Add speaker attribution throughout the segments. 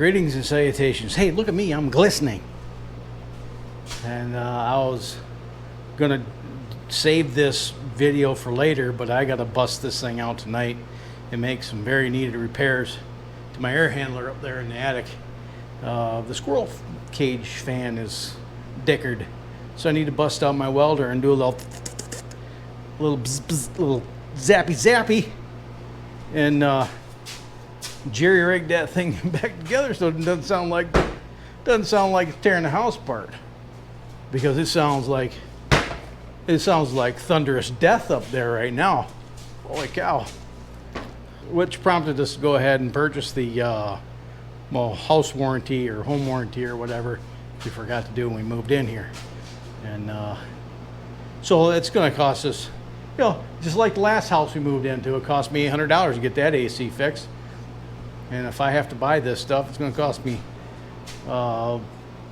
Speaker 1: Greetings and salutations. Hey, look at me, I'm glistening. And I was gonna save this video for later, but I gotta bust this thing out tonight and make some very needed repairs to my air handler up there in the attic. The squirrel cage fan is dickered, so I need to bust out my welder and do a little bzz, bzz, little zappy and jerry rig that thing back together so it doesn't sound like it's tearing the house apart, because it sounds like thunderous death up there right now. Holy cow. Which prompted us to go ahead and purchase the house warranty or home warranty or whatever we forgot to do when we moved in here. And so it's going to cost us, just like the last house we moved into, it cost me $800 to get that AC fixed. And if I have to buy this stuff, it's going to cost me a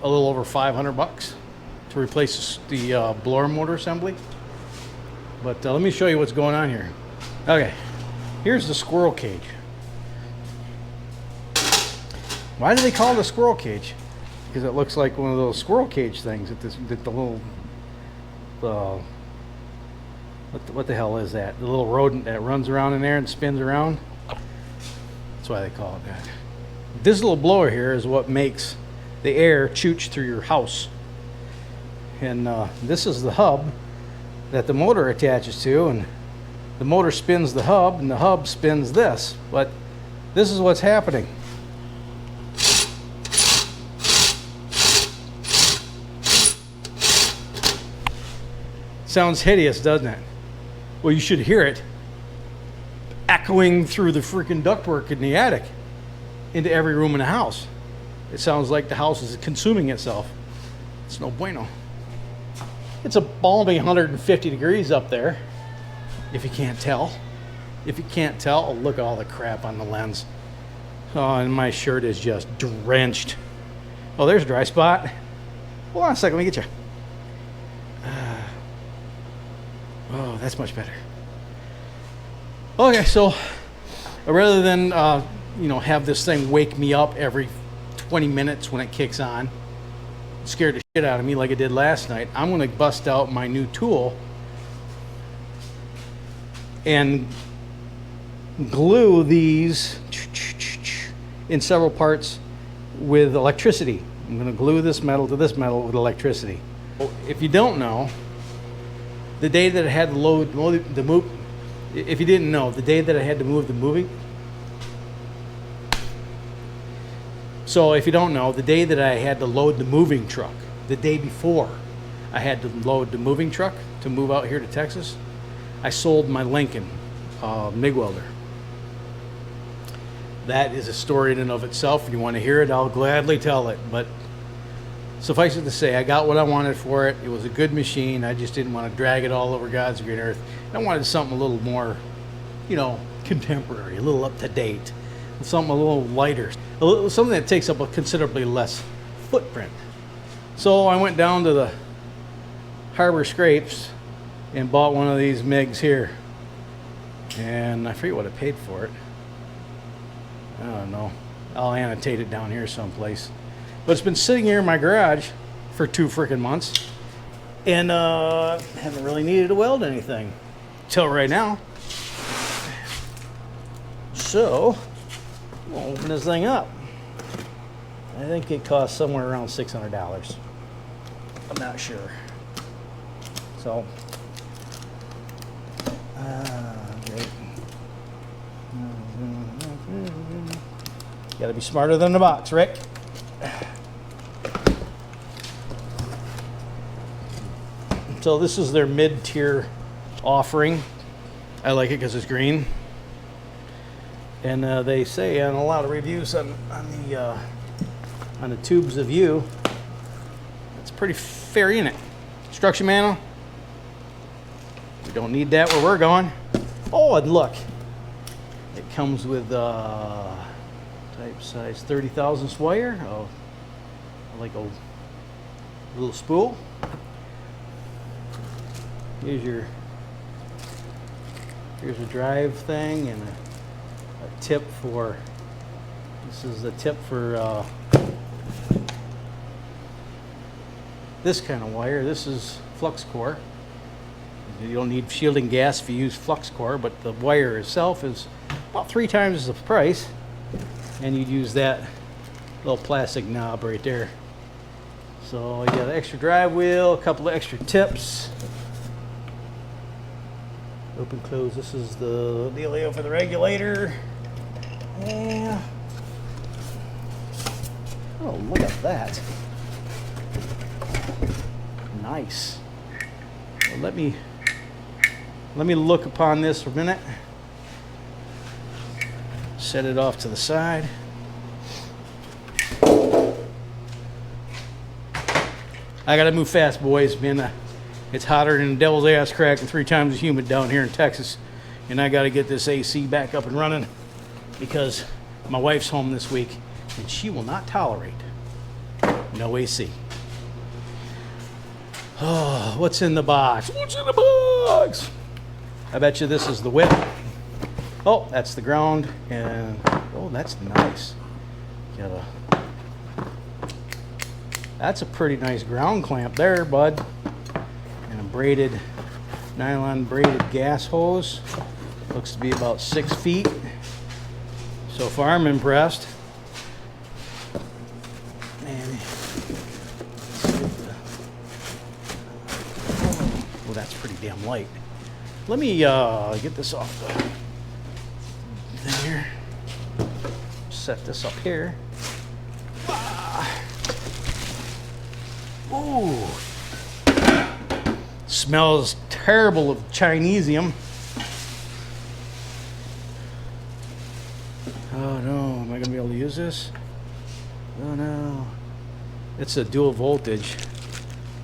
Speaker 1: little over $500 to replace the blower motor assembly. But let me show you what's going on here. Okay, here's the squirrel cage. Why do they call it a squirrel cage? Because it looks like one of those squirrel cage things that the little what the hell is that? The little rodent that runs around in there and spins around. That's why they call it that. This little blower here is what makes the air chooch through your house. And this is the hub that the motor attaches to, and the motor spins the hub, and the hub spins this. But this is what's happening. Sounds hideous, doesn't it? Well, you should hear it echoing through the freaking ductwork in the attic into every room in the house. It sounds like the house is consuming itself. It's no bueno. It's a balmy 150 degrees up there, if you can't tell. If you can't tell, oh, look at all the crap on the lens. Oh, and my shirt is just drenched. Oh, there's a dry spot. Hold on a second, let me get you. Oh, that's much better. Okay, so rather than have this thing wake me up every 20 minutes when it kicks on, scared the shit out of me like it did last night, I'm going to bust out my new tool and glue these in several parts with electricity. I'm going to glue this metal to this metal with electricity. If you don't know, the day that I had to if you didn't know, the day that I had to move the moving. So if you don't know, the day that I had to load the moving truck, the day before I had to load the moving truck to move out here to Texas, I sold my Lincoln MIG welder. That is a story in and of itself. If you want to hear it, I'll gladly tell it. But suffice it to say, I got what I wanted for it. It was a good machine. I just didn't want to drag it all over God's green earth. I wanted something a little more, contemporary, a little up to date, something a little lighter, something that takes up a considerably less footprint. So I went down to the Harbor Scrapes and bought one of these MIGs here. And I forget what I paid for it. I don't know. I'll annotate it down here someplace. But it's been sitting here in my garage for 2 freaking months, and haven't really needed to weld anything till right now. So we'll open this thing up. I think it costs somewhere around $600. I'm not sure. So great. Got to be smarter than the box, Rick. So this is their mid-tier offering. I like it because it's green. And they say on a lot of reviews on the tubes of view, it's pretty fair unit. Instruction manual. We don't need that where we're going. Oh, and look, it comes with type size 30,000 wire. Oh, like a little spool. Here's a drive thing and a tip for This is the tip for this kind of wire. This is flux core. You don't need shielding gas if you use flux core, but the wire itself is about 3 times the price, and you'd use that little plastic knob right there. So you got an extra drive wheel, a couple of extra tips. Open, close. This is the dealio for the regulator. Yeah. Oh, look at that. Nice. Well, let me look upon this for a minute. Set it off to the side. I gotta move fast, boys. Man, it's hotter than the devil's ass crack and 3 times as humid down here in Texas. And I gotta get this AC back up and running because my wife's home this week and she will not tolerate no AC. Oh, what's in the box? What's in the box? I bet you this is the whip. Oh, that's the ground. And oh, that's nice. Got a That's a pretty nice ground clamp there, bud. And a braided, nylon braided gas hose. Looks to be about 6 feet. So far, I'm impressed. And oh, that's pretty damn light. Let me get this off the thing here. Set this up here. Ooh, smells terrible of Chinesium. Oh no, am I gonna be able to use this? Oh no. It's a dual voltage,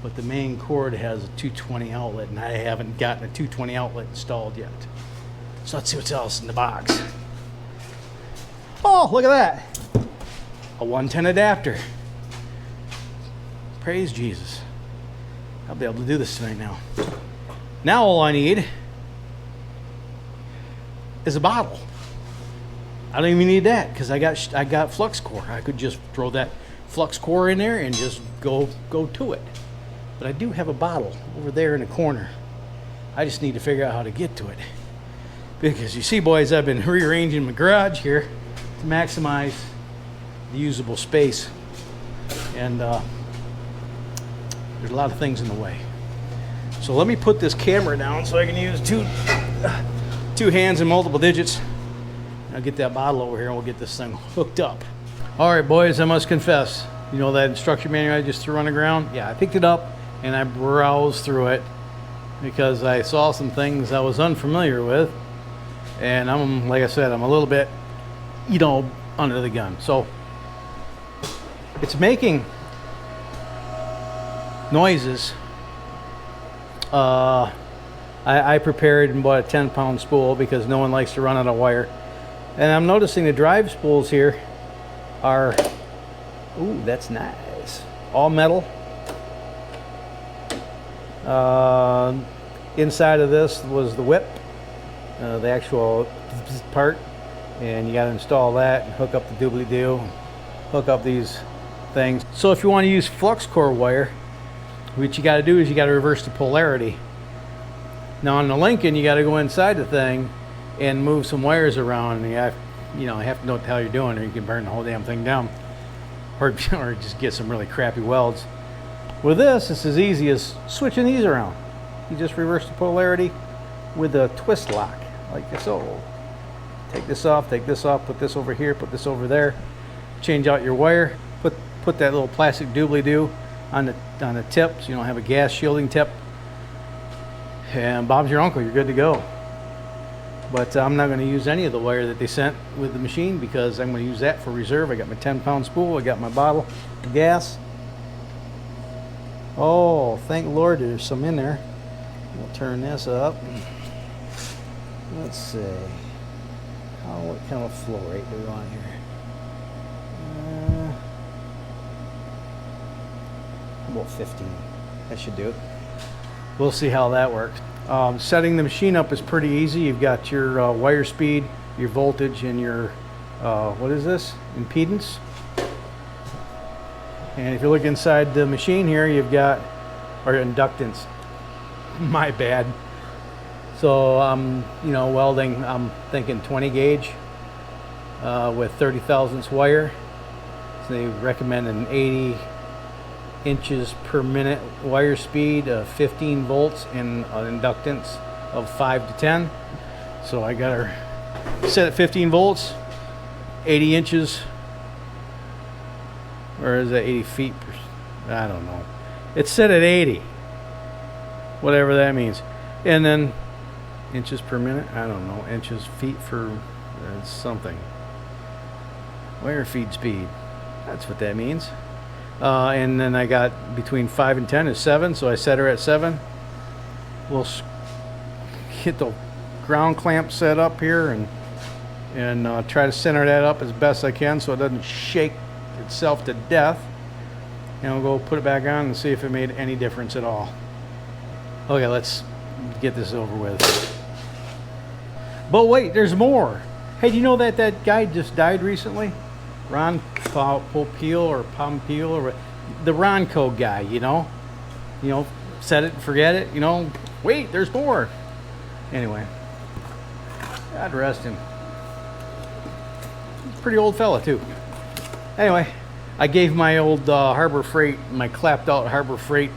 Speaker 1: but the main cord has a 220 outlet, and I haven't gotten a 220 outlet installed yet. So let's see what's else in the box. Oh, look at that. A 110 adapter. Praise Jesus. I'll be able to do this tonight now. Now all I need is a bottle. I don't even need that because I got flux core. I could just throw that flux core in there and just go to it. But I do have a bottle over there in the corner. I just need to figure out how to get to it. Because you see, boys, I've been rearranging my garage here to maximize the usable space. And there's a lot of things in the way. So let me put this camera down so I can use two hands and multiple digits. I'll get that bottle over here and we'll get this thing hooked up. All right, boys, I must confess, you know that instruction manual I just threw on the ground? Yeah, I picked it up and I browsed through it because I saw some things I was unfamiliar with. And I'm, like I said, I'm a little bit, you know, under the gun. So it's making noises. I prepared and bought a 10-pound spool because no one likes to run out of wire. And I'm noticing the drive spools here are, ooh, that's nice. All metal. Inside of this was the whip, the actual part. And you got to install that and hook up the doobly-doo, hook up these things. So if you want to use flux core wire, what you got to do is you got to reverse the polarity. Now on the Lincoln, you got to go inside the thing and move some wires around. And you have to know what the hell you're doing, or you can burn the whole damn thing down, or just get some really crappy welds. With this, it's as easy as switching these around. You just reverse the polarity with a twist lock, like so. Take this off, put this over here, put this over there. Change out your wire. Put that little plastic doobly-doo on the tip, so you don't have a gas shielding tip. And Bob's your uncle, you're good to go. But I'm not going to use any of the wire that they sent with the machine because I'm going to use that for reserve. I got my 10-pound spool, I got my bottle of gas. Oh, thank Lord there's some in there. We'll turn this up. Let's see. What kind of flow rate do we want here? About 15. That should do it. We'll see how that works. Setting the machine up is pretty easy. You've got your wire speed, your voltage, and your what is this? Impedance. And if you look inside the machine here, you've got, or inductance. My bad. So you know, welding, I'm thinking 20 gauge with 30 thousandths wire. So they recommend an 80 inches per minute wire speed of 15 volts and an inductance of 5 to 10. So I got her set at 15 volts, 80 inches, or is that 80 feet per, I don't know. It's set at 80, whatever that means. And then inches per minute, I don't know, inches, feet for something. Wire feed speed, that's what that means. And then I got between 5 and 10 is 7, so I set her at 7. We'll get the ground clamp set up here and try to center that up as best I can so it doesn't shake itself to death. And we'll go put it back on and see if it made any difference at all. Okay, let's get this over with. But wait, there's more. Hey, do you know that that guy just died recently? Ron Popeil or Pompil or the Ronco guy, you know, set it and forget it, you know. Wait, there's more. Anyway, God rest him. He's a pretty old fella too. Anyway, I gave my old Harbor Freight, my clapped out Harbor Freight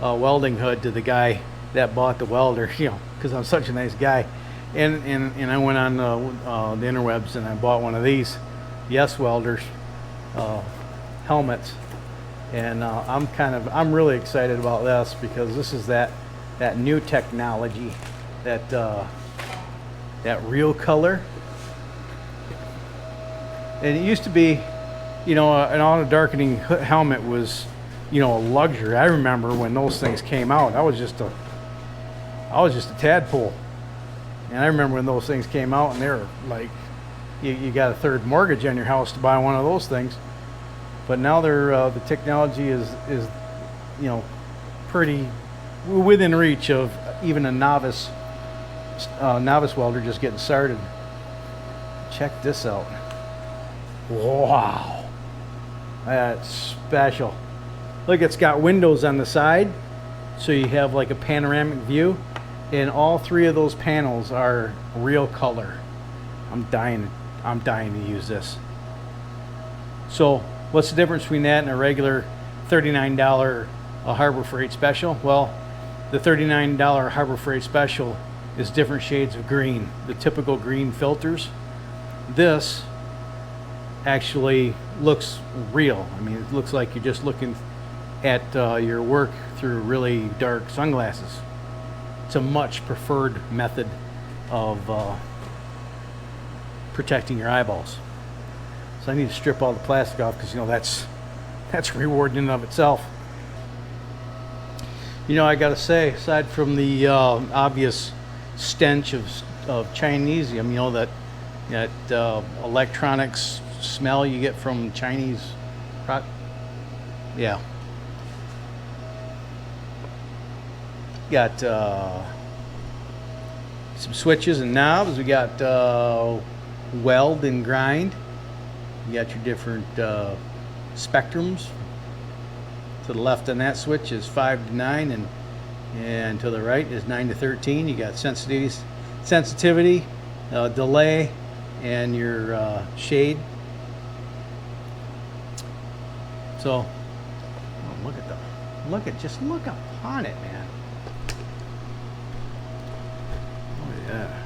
Speaker 1: welding hood to the guy that bought the welder, you know, because I'm such a nice guy. And I went on the interwebs and I bought one of these YesWelders helmets, and I'm really excited about this because this is that new technology, that real color. And it used to be, you know, an auto darkening helmet was, you know, a luxury. I remember when those things came out, I was just a tadpole. And I remember when those things came out and they were like, you got a third mortgage on your house to buy one of those things. But now they're the technology is you know, pretty within reach of even a novice welder just getting started. Check this out. Wow, that's special. Look, it's got windows on the side, so you have like a panoramic view, and all three of those panels are real color. I'm dying to use this. So what's the difference between that and a regular $39 Harbor Freight Special? Well, the $39 Harbor Freight Special is different shades of green, the typical green filters. This actually looks real. I mean, it looks like you're just looking at your work through really dark sunglasses. It's a much preferred method of protecting your eyeballs. So I need to strip all the plastic off because, you know, that's rewarding in and of itself. You know, I gotta say, aside from the obvious stench of Chinesium, you know, that electronics smell you get from Chinese yeah. Got some switches and knobs. We got weld and grind. You got your different spectrums. To the left on that switch is 5 to 9, and to the right is 9 to 13. You got sensitivity, delay, and your shade. So, oh, just look upon it, man. Oh yeah.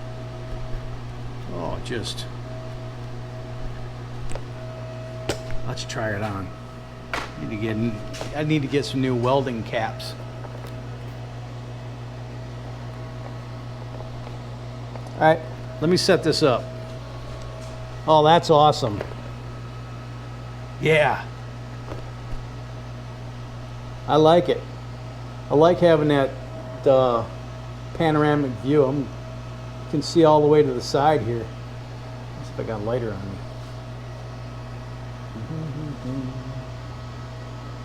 Speaker 1: Oh, just. Let's try it on. I need to get some new welding caps. All right, let me set this up. Oh, that's awesome. Yeah. I like it. I like having that panoramic view. You can see all the way to the side here. Let's see if I got a lighter on me.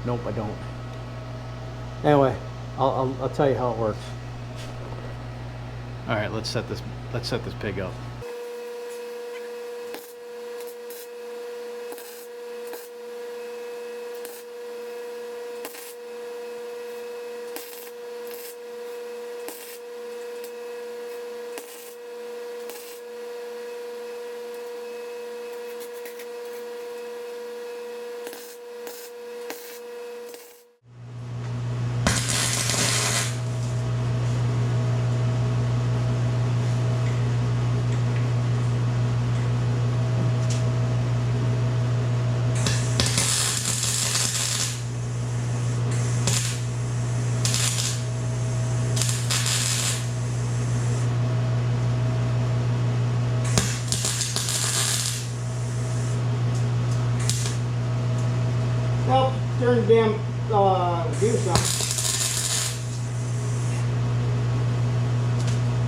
Speaker 1: Nope, I don't. Anyway, I'll tell you how it works. All right, let's set this pig up. turn the damn juice on.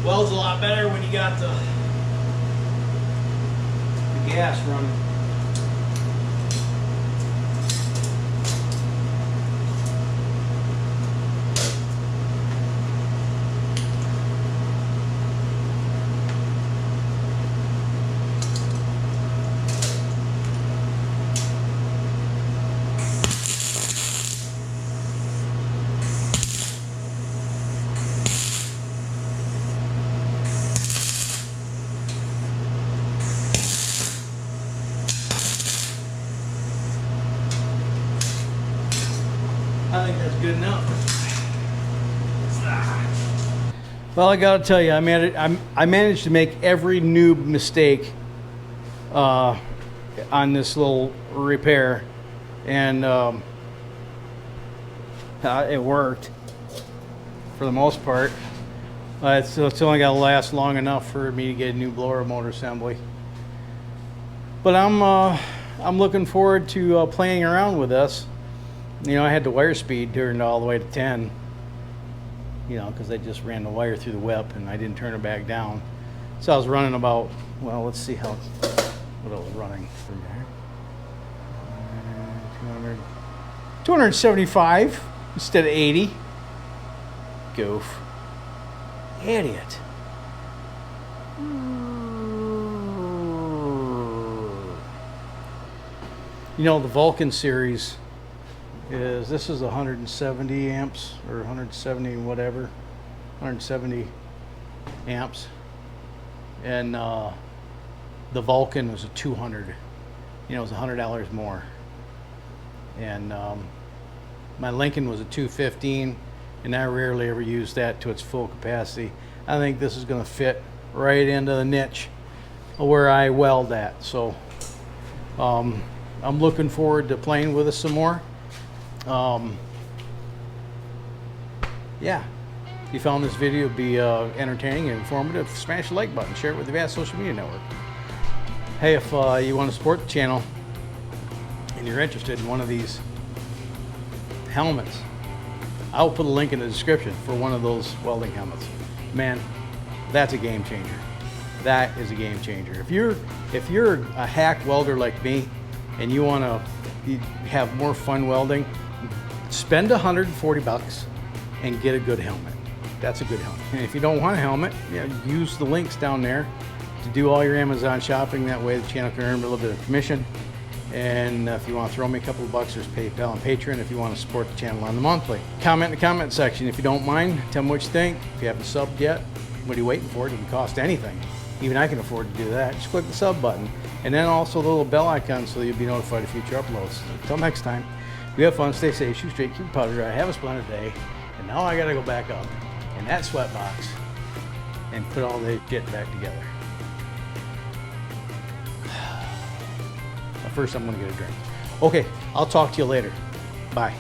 Speaker 1: Welds a lot better when you got the gas running. I think that's good enough. Well, I gotta tell you, I managed to make every noob mistake on this little repair, and it worked for the most part. It's only got to last long enough for me to get a new blower motor assembly. But I'm looking forward to playing around with this. You know, I had the wire speed turned all the way to 10, you know, because I just ran the wire through the whip and I didn't turn it back down. So I was running about, well, let's see what I was running from there. 275 instead of 80. Goof. Idiot. You know, the Vulcan series this is 170 amps or 170 whatever, 170 amps, and the Vulcan was a 200. You know, it was $100 more, and my Lincoln was a 215, and I rarely ever used that to its full capacity. I think this is going to fit right into the niche where I weld at. So I'm looking forward to playing with it some more. Yeah, if you found this video to be entertaining and informative, smash the like button, share it with your vast social media network. Hey, if you want to support the channel and you're interested in one of these helmets, I'll put a link in the description for one of those welding helmets. Man, that's a game changer. That is a game changer. If you're a hack welder like me and you want to have more fun welding, spend $140 and get a good helmet. That's a good helmet. And if you don't want a helmet, use the links down there to do all your Amazon shopping. That way the channel can earn a little bit of commission. And if you want to throw me a couple of bucks, there's PayPal and Patreon if you want to support the channel on the monthly. Comment in the comment section if you don't mind. Tell me what you think. If you haven't subbed yet, what are you waiting for? It doesn't cost anything. Even I can afford to do that. Just click the sub button. And then also the little bell icon so you'll be notified of future uploads. Until next time, you have fun, stay safe, shoot straight, keep powder dry, have a splendid day. And now I gotta go back up in that sweat box and put all the shit back together. But first I'm gonna get a drink. Okay, I'll talk to you later. Bye.